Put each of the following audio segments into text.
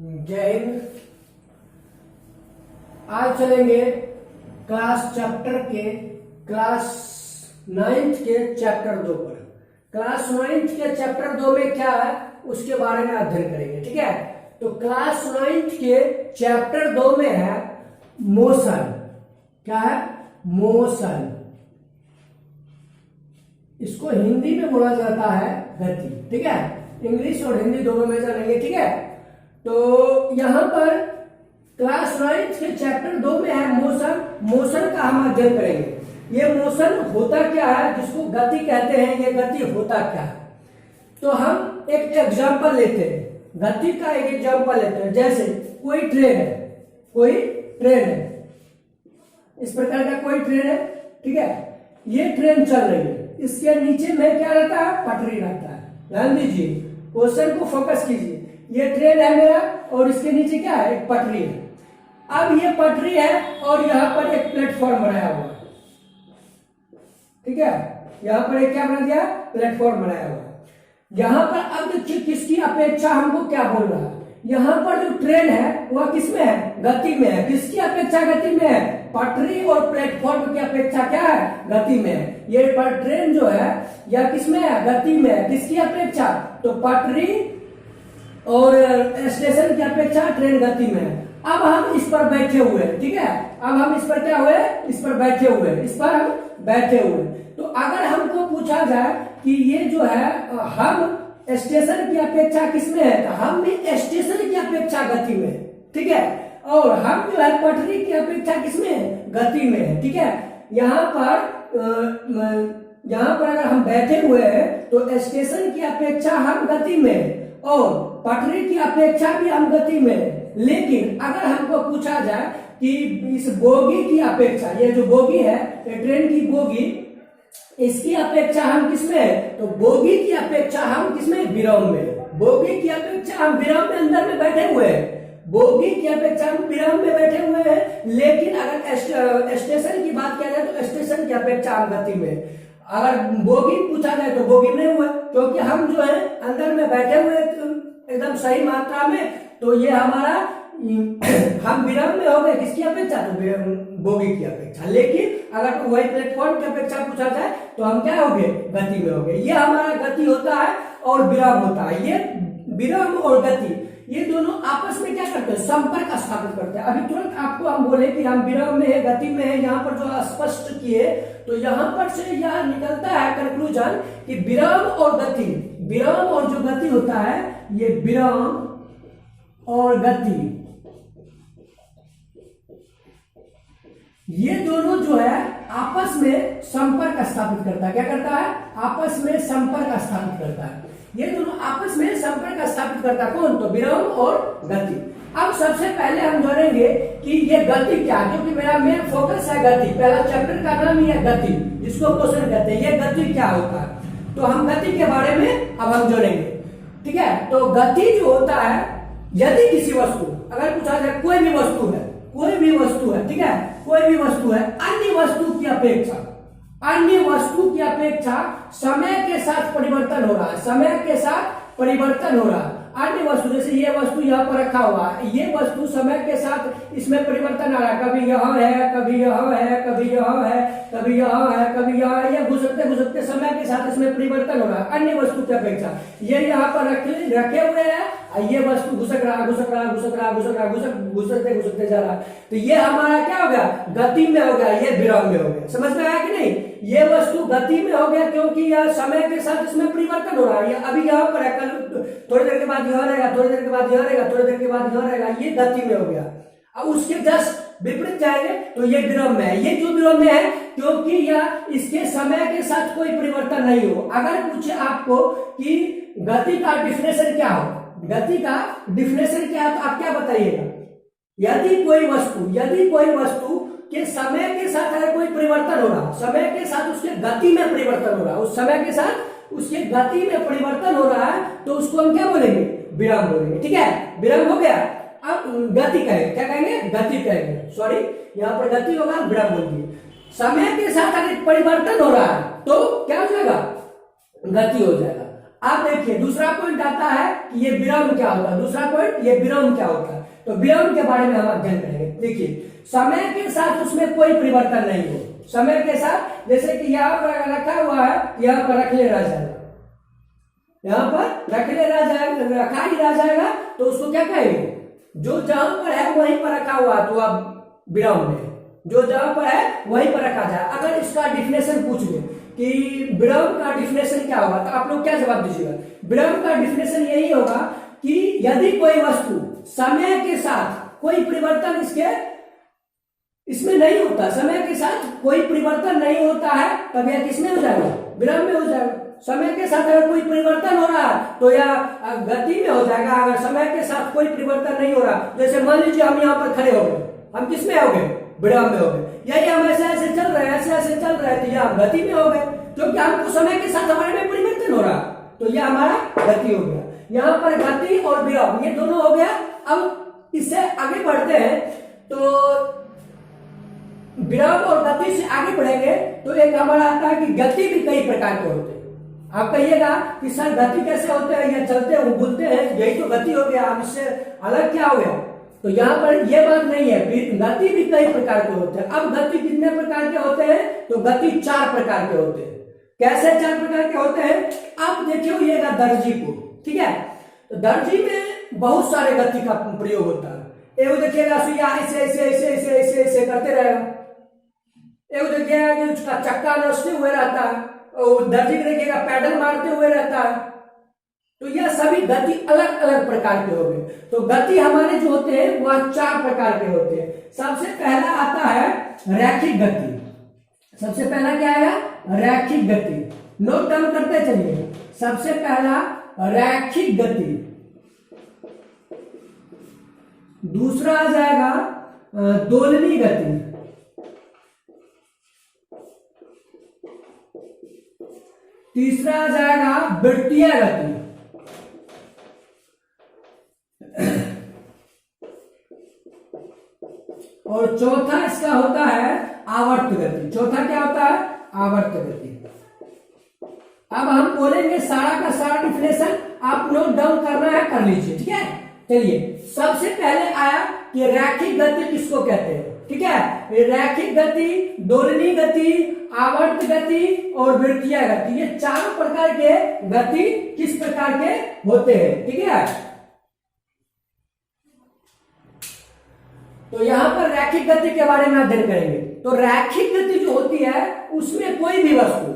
जय हिंद। आज चलेंगे क्लास 9th के चैप्टर 2 पर। क्लास 9th के चैप्टर 2 में क्या है उसके बारे में अध्ययन करेंगे। ठीक है, तो क्लास 9th के चैप्टर 2 में है मोशन। क्या है? मोशन। इसको हिंदी में बोला जाता है गति। ठीक है, इंग्लिश और हिंदी दोनों में जानेंगे। ठीक है, तो यहां पर क्लास 9th के चैप्टर 2 में है मोशन। मोशन का हम अध्ययन करेंगे। ये मोशन होता क्या है, जिसको गति कहते हैं, ये गति होता क्या है। तो हम एक एग्जांपल लेते हैं, गति का एक एग्जांपल लेते हैं। जैसे कोई ट्रेन है, इस प्रकार का कोई ट्रेन है। ठीक है, ये ट्रेन चल रही है, इसके नीचे में क्या रहता है? पटरी रहता है। ध्यान दीजिए, क्वेश्चन को फोकस कीजिए। ये ट्रेन है मेरा और इसके नीचे क्या है? एक पटरी है। अब ये पटरी है और यहां पर एक प्लेटफॉर्म बनाया हुआ है। ठीक है, यहां पर एक क्या बना दिया? प्लेटफॉर्म बनाया हुआ है। यहां पर अब देखिए किसकी अपेक्षा हमको क्या बोल रहा है। यहां पर जो ट्रेन है वह किसमें है? गति में है। किसकी अपेक्षा गति में है? पटरी और प्लेटफॉर्म की अपेक्षा क्या है? गति में है। ये पर ट्रेन जो है यह किसमें है? गति में है। किसकी अपेक्षा? तो पटरी और स्टेशन की अपेक्षा ट्रेन गति में है। अब हम इस पर बैठे हुए हैं। ठीक है, अब हम इस पर क्या हुए? इस पर बैठे हुए हैं। इस पर हम बैठे हुए। तो अगर हमको पूछा जाए कि ये जो है हम स्टेशन की अपेक्षा किसमें है, तो हम भी स्टेशन की अपेक्षा गति में है। ठीक है, और हम जो है पटरी की अपेक्षा किसमें है? गति में है। ठीक है, यहाँ पर अगर हम बैठे हुए हैं तो स्टेशन की अपेक्षा हम गति में है और पटरी की अपेक्षा भी हम गति में है। लेकिन अगर हमको पूछा जाए कि इस बोगी की अपेक्षा, ये जो बोगी है, ये ट्रेन की बोगी, इसकी अपेक्षा हम किसमें है? तो बोगी की अपेक्षा हम किसमें? विराम में। बोगी की अपेक्षा हम विराम में अंदर में बैठे हुए हैं। बोगी की अपेक्षा हम विराम में बैठे हुए हैं। लेकिन अगर स्टेशन की बात किया जाए तो स्टेशन की अपेक्षा हम गति में। अगर बोगी पूछा जाए तो बोगी में हुआ, क्योंकि हम जो है अंदर में बैठे हुए एकदम सही मात्रा में। तो ये हमारा हम विराम में हो गए। किसकी अपेक्षा? तो बोगी की अपेक्षा। लेकिन अगर वही प्लेटफॉर्म की अपेक्षा पूछा जाए तो हम क्या हो गए? गति में हो गए। ये हमारा गति होता है और विराम होता है। ये विराम और गति ये दोनों आपस में क्या करते हैं? संपर्क स्थापित करते हैं। अभी तुरंत आपको हम बोले कि हम विराम में है, गति में है, यहाँ पर जो स्पष्ट किए, तो यहाँ पर से यह निकलता है कंक्लूजन कि विराम और गति, विराम और जो गति होता है, ये विराम और गति, ये दोनों जो है आपस में संपर्क स्थापित करता है। क्या करता है? आपस में संपर्क स्थापित करता है। ये दोनों आपस में संपर्क स्थापित करता है। कौन? तो विराम और गति। अब सबसे पहले हम जानेंगे कि ये गति क्या है, क्योंकि मेरा मेन फोकस है गति। पहला चैप्टर का नाम ही है गति, जिसको क्वेश्चन कहते हैं। ये गति क्या होता है, तो हम गति के बारे में अब हम जानेंगे। ठीक है, तो गति जो होता है, यदि किसी वस्तु, अगर पूछा जाए कोई भी वस्तु है, ठीक है, कोई भी वस्तु है, अन्य वस्तु की अपेक्षा समय के साथ परिवर्तन हो रहा है। समय के साथ परिवर्तन हो रहा है। अन्य वस्तु, जैसे ये वस्तु यहाँ पर रखा हुआ है, ये वस्तु समय के साथ इसमें परिवर्तन आ रहा है। कभी यहाँ है, कभी यहाँ है, कभी यहाँ है, कभी यहाँ है, कभी यहाँ है। ये घुसकते समय के साथ इसमें परिवर्तन हो रहा है अन्य वस्तु की अपेक्षा। ये यहाँ पर रखे हुए हैं, ये वस्तु घुसकते जा रहा है। तो ये हमारा क्या हो गया? गति में हो गया, ये विराम में हो गया। समझ में आया कि नहीं? ये वस्तु गति में हो गया क्योंकि यह समय के साथ इसमें परिवर्तन हो रहा है। ये अभी यहाँ पर है, कल थोड़ी देर के बाद यहाँ रहेगा, थोड़ी देर के बाद यहाँ रहेगा, थोड़ी देर के बाद यहाँ रहेगा। ये गति में हो गया। अब उसके जस्ट विपरीत जाएंगे तो ये विराम में है। ये क्यों विराम में है? क्योंकि यह इसके समय के साथ कोई परिवर्तन नहीं हो। अगर पूछे आपको कि गति का डिफिनेशन क्या हो, गति का डिफिनेशन क्या है, तो आप क्या बताइएगा? यदि कोई वस्तु के समय के साथ अगर कोई परिवर्तन हो रहा, समय के साथ उसके गति में परिवर्तन हो रहा, उस समय के साथ उसके गति में परिवर्तन हो रहा है, तो उसको हम क्या बोलेंगे? विराम बोलेंगे। ठीक है, विराम हो गया। अब गति कहेंगे, क्या कहेंगे? गति कहेंगे। सॉरी, यहाँ पर गति होगा, विराम बोलिए। समय के साथ अगर परिवर्तन हो रहा है तो क्या हो जाएगा? गति हो जाएगा। आप देखिए दूसरा पॉइंट आता है कि ये विराम क्या होता है। दूसरा पॉइंट ये विराम क्या होता है, तो विराम के बारे में हम अध्ययन करेंगे। देखिए समय के साथ उसमें कोई परिवर्तन नहीं हो। समय के साथ जैसे कि यहाँ पर अगर रखा हुआ है, यहाँ पर रखले रह जाएगा, यहाँ पर रखले रह जाएगा, रखा ही रह जाएगा, तो उसको क्या कहेंगे, जो जहां पर है वहीं पर रखा हुआ तो आप विराम में, जो जहां पर है वहीं पर रखा जाए। अगर इसका डिफिनेशन पूछ ले कि विराम का डिफिनेशन क्या होगा, तो आप लोग क्या जवाब दीजिएगा। विराम का डिफिनेशन यही होगा कि यदि कोई वस्तु समय के साथ कोई परिवर्तन इसमें नहीं होता, समय के साथ कोई परिवर्तन नहीं होता है, तब यह किसमें हो जाएगा, विराम में हो जाएगा। समय के साथ अगर कोई परिवर्तन हो रहा है तो यह गति में हो जाएगा। अगर समय के साथ कोई परिवर्तन नहीं हो रहा, जैसे मान लीजिए हम यहाँ पर खड़े हो गए, हम किसमें हो गए, विराम में हो गए। यही हम ऐसे ऐसे चल रहे हैं, ऐसे ऐसे चल रहे हैं, तो यह हम गति में हो गए, क्योंकि हमको समय के साथ हमारे में परिवर्तन हो रहा, तो यह हमारा गति हो गया। यहाँ पर गति और विराम ये दोनों हो गया। अब इससे आगे बढ़ते हैं, तो विराम और गति से आगे बढ़ेंगे तो एक हमारा आता है कि गति भी कई प्रकार के होते हैं। आप कहिएगा कि सर गति कैसे होते हैं, या चलते हैं बोलते हैं, यही तो गति हो गया, अब इससे अलग क्या हो गया। तो यहाँ पर यह बात नहीं है, गति भी कई प्रकार के होते हैं। अब गति कितने प्रकार के होते हैं, तो गति 4 प्रकार के होते हैं। कैसे 4 प्रकार के होते हैं, आप देखिएगा दर्जी को, ठीक है, तो दर्जी में बहुत सारे गति का प्रयोग होता है। एगो देखिएगा सुइया ऐसे ऐसे ऐसे ऐसे ऐसे ऐसे करते रहेगा, एगो देखिएगा कि उसका चक्का नसते हुए रहता है, और दर्जी देखिएगा पैडल मारते हुए रहता है। तो यह सभी गति अलग अलग प्रकार के हो गए। तो गति हमारे जो होते हैं वह 4 प्रकार के होते हैं। सबसे पहला आता है रैखिक गति। सबसे पहला क्या आएगा, रैखिक गति, नोट डाउन करते चलिए। सबसे पहला रैखिक गति, दूसरा आ जाएगा दोलनी गति, तीसरा आ जाएगा वृत्तीय गति, और चौथा इसका होता है आवर्त गति। चौथा क्या होता है, आवर्त गति। अब हम बोलेंगे सारा का सारा डिफिनेशन, आप नोट डाउन करना है कर लीजिए, ठीक है। चलिए सबसे पहले आया कि रैखिक गति किसको कहते हैं, ठीक है। रैखिक गति, दोलनी गति, आवर्त गति और वृत्तीय गति, ये चारों प्रकार के गति किस प्रकार के होते हैं, ठीक है। तो यहां पर रैखिक गति के बारे में अध्ययन करेंगे। तो रैखिक गति जो होती है उसमें कोई भी वस्तु,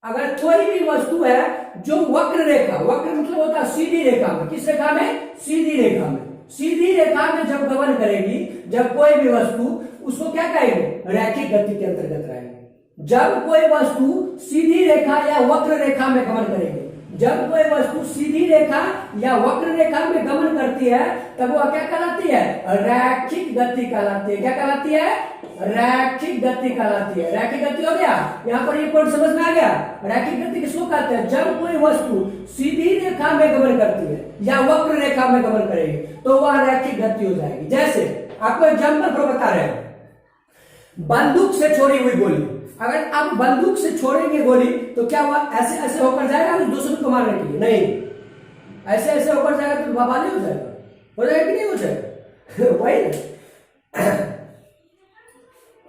अगर कोई भी वस्तु है जो वक्र रेखा, वक्र मतलब होता है सीधी रेखा में, किस रेखा में, सीधी रेखा में, सीधी रेखा में जब गमन करेगी, जब कोई भी वस्तु, उसको क्या कहेंगे, रैखिक गति के अंतर्गत रहेंगे। जब कोई वस्तु सीधी रेखा या वक्र रेखा में गमन करेगी, जब कोई वस्तु सीधी रेखा या वक्र रेखा में गमन करती है, तब वह क्या कहलाती है, रैखिक गति कहलाती है। क्या कहलाती है, रैखिक गति कहलाती है। रैखिक गति हो गया, यहाँ पर ये पॉइंट समझ में आ गया। रैखिक गति किसको कहते हैं, जब कोई वस्तु सीधी रेखा में गमन करती है या वक्र रेखा में गमन करेगी तो वह रैखिक गति हो जाएगी। जैसे आपको एग्जाम्पल पर बता रहे हैं, बंदूक से छोड़ी हुई गोली, अगर आप बंदूक से छोड़ेंगे गोली तो क्या हुआ, ऐसे ऐसे होकर जाएगा उस दुश्मन को मारने के लिए, नहीं, ऐसे ऐसे होकर जाएगा तो बवाल हो जाएगा, हो जाएगा कि नहीं हो जाएगा वही ना।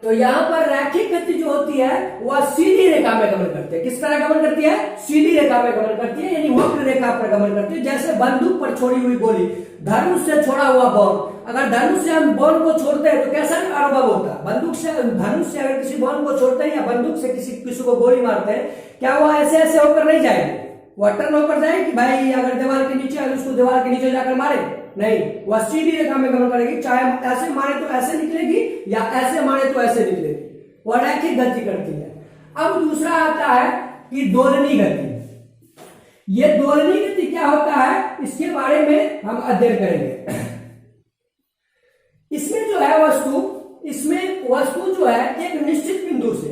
तो यहाँ पर रैखिक गति जो होती है वह सीधी रेखा में गमन करती है। किस तरह गमन करती है, सीधी रेखा में गमन करती है, यानी वक्र रेखा पर गमन करती है। जैसे बंदूक पर छोड़ी हुई गोली, धनुष से छोड़ा हुआ बॉल, अगर धनुष से हम बॉल को छोड़ते हैं तो कैसा अनुभव होता है, बंदूक से, धनुष से अगर किसी बॉल को छोड़ते हैं या बंदूक से किसी को गोली मारते हैं, क्या वो ऐसे ऐसे होकर नहीं जाएगी, वह टर्न होकर जाएगी कि भाई अगर दीवार के नीचे, अगर उसको दीवार के नीचे जाकर मारे, नहीं, वह सीधी रेखा में गमन करेगी। चाहे ऐसे मारे तो ऐसे निकलेगी या ऐसे मारे तो ऐसे निकलेगी, वह रैखिक गति करती है। अब दूसरा आता है कि दोलनी गति। ये दोलनी गति क्या होता है, इसके बारे में हम अध्ययन करेंगे। इसमें जो है वस्तु, इसमें वस्तु जो है एक निश्चित बिंदु से,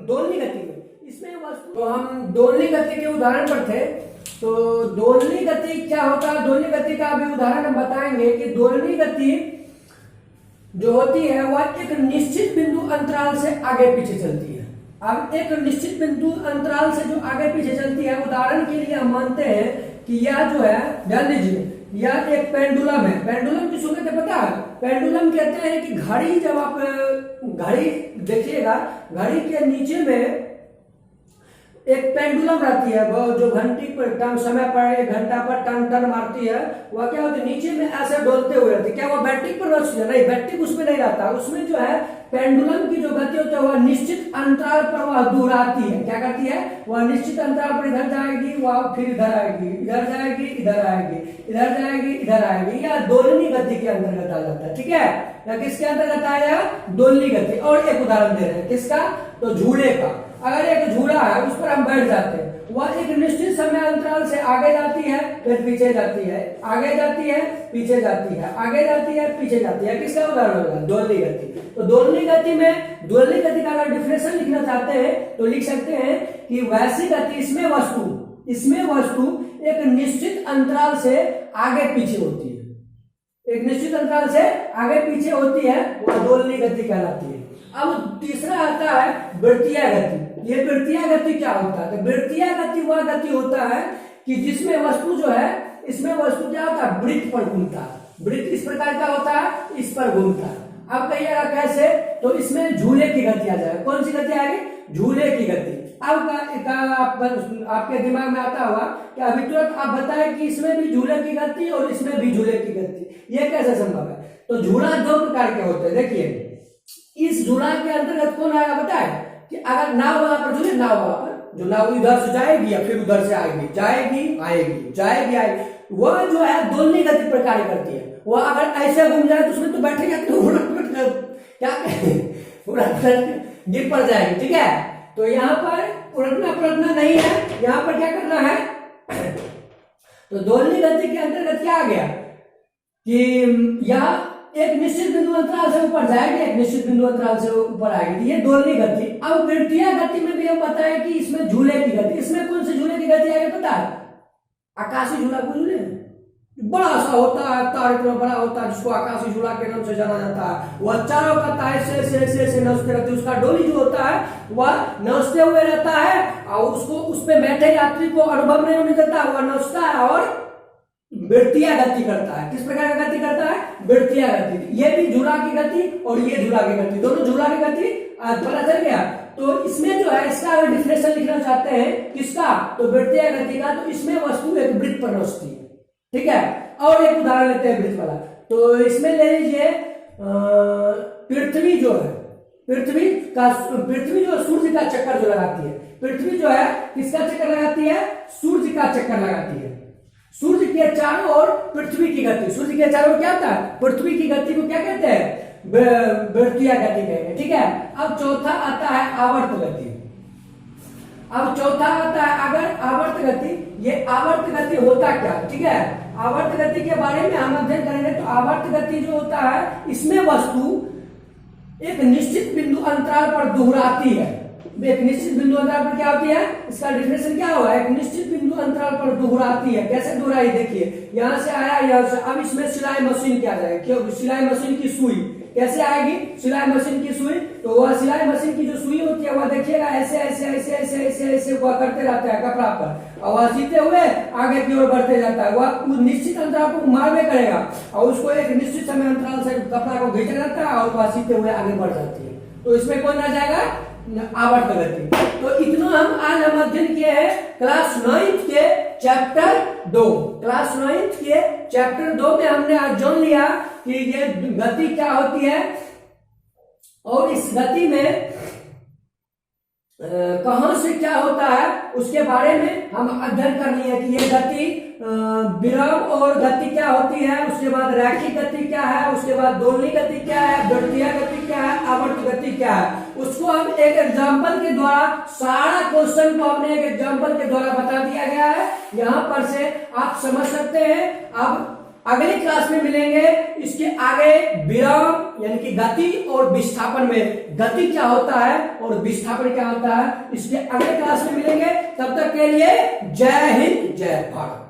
दोलनी गति में इसमें वस्तु, तो हम दोलनी गति के उदाहरण पर थे। तो दोलनी गति क्या होता है, दोलनी गति का अभी उदाहरण हम बताएंगे कि दोलनी गति जो होती है वह एक निश्चित बिंदु अंतराल से आगे पीछे चलती है। अब एक निश्चित बिंदु अंतराल से जो आगे पीछे चलती है, उदाहरण के लिए हम मानते हैं कि यह जो है, ध्यान दीजिए, यह एक पेंडुलम है। पेंडुलम की सूरत है पता है? पेंडुलम कहते हैं कि घड़ी, जब आप घड़ी देखिएगा, घड़ी के नीचे में एक पेंडुलम रहती है, वो जो घंटी पर टन समय पर, एक घंटा पर टन टन मारती है, वह क्या होती है, नीचे में ऐसे डोलते हुए रहती है। क्या वो बैटरी पर रखती है? नहीं, बैटरी उसमें नहीं रहता। उसमें जो है पेंडुलम की जो गति होती है वह निश्चित अंतराल पर वह दोहराती है। क्या करती है? वह निश्चित अंतराल पर इधर जाएगी, वह फिर इधर आएगी, इधर जाएगी, इधर आएगी, इधर जाएगी, इधर आएगी। या दोलनी गति के अंतर्गत आ जाता है। ठीक है, या किसके अंतर्गत आया? दोलनी गति। और एक उदाहरण दे रहे हैं, किसका? तो झूले का। अगर एक झूला है, उस पर हम बैठ जाते हैं, वह एक निश्चित समय अंतराल से आगे जाती है, फिर पीछे जाती है, आगे जाती है, पीछे जाती है, आगे जाती है, पीछे जाती है। किसका उदाहरण होगा? दोलनी गति। तो दोलनी गति में, दोलनी गति का अगर डिफरेंशियल लिखना चाहते हैं तो लिख सकते हैं कि वैसी गति, इसमें वस्तु एक निश्चित अंतराल से आगे पीछे होती है, एक निश्चित अंतराल से आगे पीछे होती है, वह दोलनी गति कहलाती है। अब तीसरा आता है वृत्तीय गति। ये वृत्तीय गति क्या होता है? तो वृत्तीय गति वह गति होता है कि जिसमें वस्तु जो है, इसमें वस्तु क्या होता है? वृत्त पर घूमता है। वृत्त इस प्रकार का होता है, इस पर घूमता है। अब कहिएगा कैसे? तो इसमें झूले की गति आ जाएगी। कौन सी गति आएगी? झूले की गति। अब आपके दिमाग में आता हुआ कि अभी तुरंत आप बताएं कि इसमें भी झूले की गति और इसमें भी झूले की गति, ये कैसे संभव है? तो झूला दो प्रकार के होते हैं। देखिए, इस झूला के अंतर्गत कौन आएगा बताए? कि अगर नाव वाला पर झूले, नाव वाला पर जो नाव इधर से जाएगी या फिर उधर से आएगी, जाएगी आएगी, जाएगी आएगी, वह जो है दोलनी गति पर कार्य करती है। वह अगर ऐसे घूम जाए तो उसमें तो बैठेगा तो क्या पूरा गिर पड़ जाएगी। ठीक है, तो यहाँ पर उलटना नहीं है, यहाँ पर क्या करना है? तो दोलनी गति के अंतर्गत क्या आ गया कि यह एक निश्चित बिंदु अंतराल से ऊपर जाएगी, एक निश्चित बिंदु अंतराल से ऊपर आएगी, ये दोलनी गति। अब वृत्तीय गति में भी हम बताएं कि इसमें झूले की गति, इसमें कौन सी झूले की गति आएगी पता है? आकाशीय झूला को झूले बड़ा सा होता है, तार इतना बड़ा होता है, जिसको आकाशीय झूला के नाम से जाना जाता है। वह चारों का से नौचते रहते हैं। उसका डोली जो होता है वह नौचते हुए रहता है और उसको उस पे बैठे यात्री को अनुभव नहीं होने देता, वह नौचता है और वृत्तीय गति करता है। किस प्रकार का गति करता है? वृत्तीय गति। ये भी झूला की गति और ये झूला की गति, दोनों झूला की गति पता चल गया। तो इसमें जो है, इसका अगर डिफरेंशियल लिखना चाहते हैं, किसका? तो वृत्तीय गति का। तो इसमें वस्तु एक वृत्त पर नौचती है। ठीक है, और एक उदाहरण लेते हैं वृत्त वाला। तो इसमें ले लीजिए पृथ्वी जो है, पृथ्वी जो सूर्य का चक्कर जो लगाती है, पृथ्वी जो है किसका चक्कर लगाती है? सूर्य का चक्कर लगाती है। सूर्य के चारों ओर पृथ्वी की गति, सूर्य के चारों ओर क्या होता है? पृथ्वी की गति को क्या कहते हैं? वृत्तीय गति कहेंगे। ठीक है, अब चौथा आता है आवर्त गति। अब चौथा आता है अगर आवर्त गति। ये आवर्त गति होता क्या? ठीक है, आवर्त गति के बारे में हम अध्ययन करेंगे। तो आवर्त गति जो होता है, इसमें वस्तु एक निश्चित बिंदु अंतराल पर दोहराती है। एक निश्चित बिंदु अंतराल पर क्या होती है? इसका डिफिनेशन क्या हुआ? एक निश्चित बिंदु अंतराल पर दोहराती है। कैसे दोहराई? देखिए, यहां से आया, यहां से। अब इसमें सिलाई मशीन क्या जाएगी? क्यों? सिलाई मशीन की सुई कैसे आएगी? सिलाई मशीन की सुई, तो वह सिलाई मशीन की जो सुई होती है वह देखिएगा ऐसे ऐसे ऐसे ऐसे ऐसे ऐसे वह करते रहता है कपड़ा पर, और वह सीते हुए आगे की ओर बढ़ते जाता है। वह निश्चित अंतराल को मारवे करेगा और उसको एक निश्चित समय अंतराल से कपड़ा को खींचा जाता है और वह सीते हुए आगे बढ़ जाती है। तो इसमें कौन आ जाएगा? आवर्त गति। तो इतना आज हम अध्ययन किए हैं क्लास 9 के चैप्टर 2। क्लास 9 के चैप्टर 2 में हमने आज जान लिया कि ये गति क्या होती है और इस गति में कहां से क्या होता है उसके बारे में हम अध्ययन कर लिए कि ये गति विराम और गति क्या होती है, उसके बाद रैखिक गति क्या है, उसके बाद दोलनी गति क्या है, वृत्तीय गति क्या है, आवर्त गति क्या है। उसको हम एक एग्जाम्पल के द्वारा, सारा क्वेश्चन को हमने एक एग्जाम्पल के द्वारा बता दिया गया है। यहाँ पर से आप समझ सकते हैं। अब अगली क्लास में मिलेंगे, इसके आगे विराम यानी कि गति और विस्थापन में गति क्या होता है और विस्थापन क्या होता है, इसके अगले क्लास में मिलेंगे। तब तक के लिए जय हिंद, जय भारत।